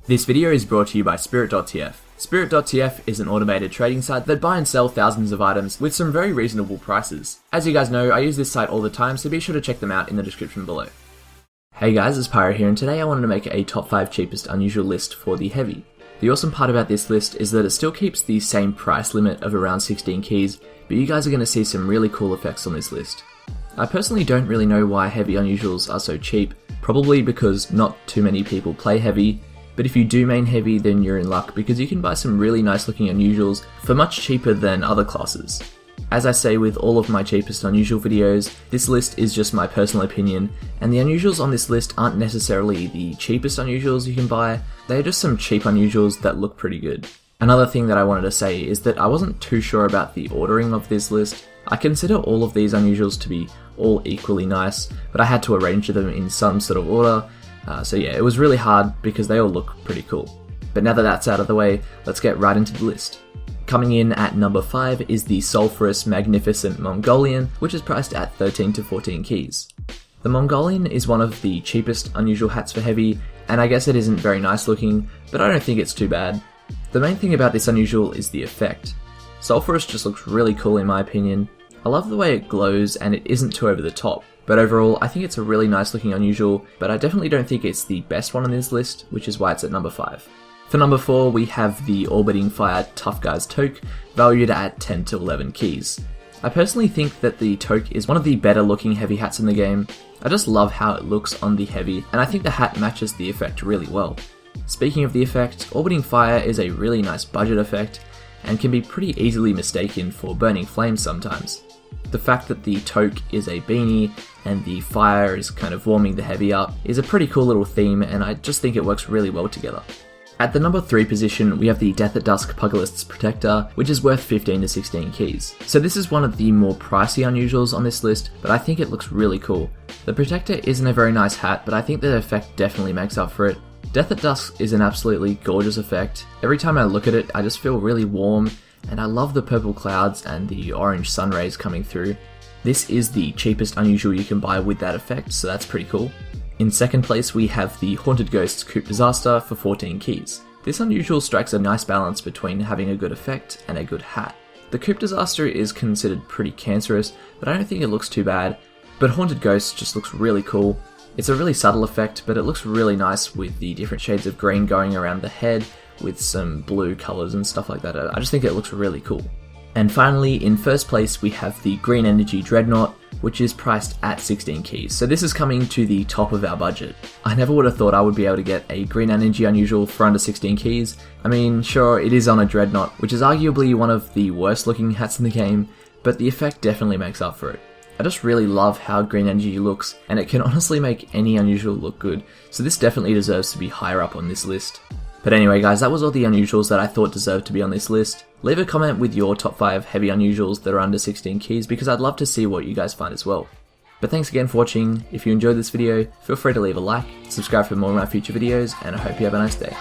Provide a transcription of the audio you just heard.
This video is brought to you by Spirit.tf. Spirit.tf is an automated trading site that buy and sell thousands of items with some very reasonable prices. As you guys know, I use this site all the time, so be sure to check them out in the description below. Hey guys, it's Pyro here, and today I wanted to make a top 5 cheapest unusual list for the heavy. The awesome part about this list is that it still keeps the same price limit of around 16 keys, but you guys are going to see some really cool effects on this list. I personally don't really know why heavy unusuals are so cheap, probably because not too many people play heavy, but if you do main heavy then you're in luck because you can buy some really nice looking unusuals for much cheaper than other classes. As I say with all of my cheapest unusual videos, this list is just my personal opinion, and the unusuals on this list aren't necessarily the cheapest unusuals you can buy, they're just some cheap unusuals that look pretty good. Another thing that I wanted to say is that I wasn't too sure about the ordering of this list. I consider all of these unusuals to be all equally nice, but I had to arrange them in some sort of order, so yeah, it was really hard because they all look pretty cool. But now that that's out of the way, let's get right into the list. Coming in at number 5 is the sulphurous magnificent Mongolian, which is priced at 13 to 14 keys. The Mongolian is one of the cheapest unusual hats for heavy, and I guess it isn't very nice looking, but I don't think it's too bad. The main thing about this unusual is the effect. Sulphurous just looks really cool in my opinion. I love the way it glows and it isn't too over the top, but overall I think it's a really nice looking unusual, but I definitely don't think it's the best one on this list, which is why it's at number 5. For number 4 we have the Orbiting Fire Tough Guys Toque, valued at 10 to 11 keys. I personally think that the toque is one of the better looking heavy hats in the game. I just love how it looks on the heavy, and I think the hat matches the effect really well. Speaking of the effect, Orbiting Fire is a really nice budget effect, and can be pretty easily mistaken for burning flames sometimes. The fact that the toque is a beanie and the fire is kind of warming the heavy up is a pretty cool little theme, and I just think it works really well together. At the number 3 position we have the Death at Dusk Pugilist's Protector, which is worth 15 to 16 keys. So this is one of the more pricey unusuals on this list, but I think it looks really cool. The Protector isn't a very nice hat, but I think the effect definitely makes up for it. Death at Dusk is an absolutely gorgeous effect. Every time I look at it I just feel really warm, and I love the purple clouds and the orange sun rays coming through. This is the cheapest unusual you can buy with that effect, so that's pretty cool. In second place we have the Haunted Ghosts Coupe Disaster for 14 keys. This unusual strikes a nice balance between having a good effect and a good hat. The Coupe Disaster is considered pretty cancerous, but I don't think it looks too bad, but Haunted Ghosts just looks really cool. It's a really subtle effect, but it looks really nice with the different shades of green going around the head with some blue colours and stuff like that. I just think it looks really cool. And finally, in first place we have the Green Energy Dreadnought, which is priced at 16 keys. So this is coming to the top of our budget. I never would have thought I would be able to get a Green Energy unusual for under 16 keys. I mean, sure, it is on a Dreadnought, which is arguably one of the worst looking hats in the game, but the effect definitely makes up for it. I just really love how Green Energy looks, and it can honestly make any unusual look good, so this definitely deserves to be higher up on this list. But anyway guys, that was all the unusuals that I thought deserved to be on this list. Leave a comment with your top 5 heavy unusuals that are under 16 keys because I'd love to see what you guys find as well. But thanks again for watching. If you enjoyed this video, feel free to leave a like, subscribe for more of my future videos, and I hope you have a nice day.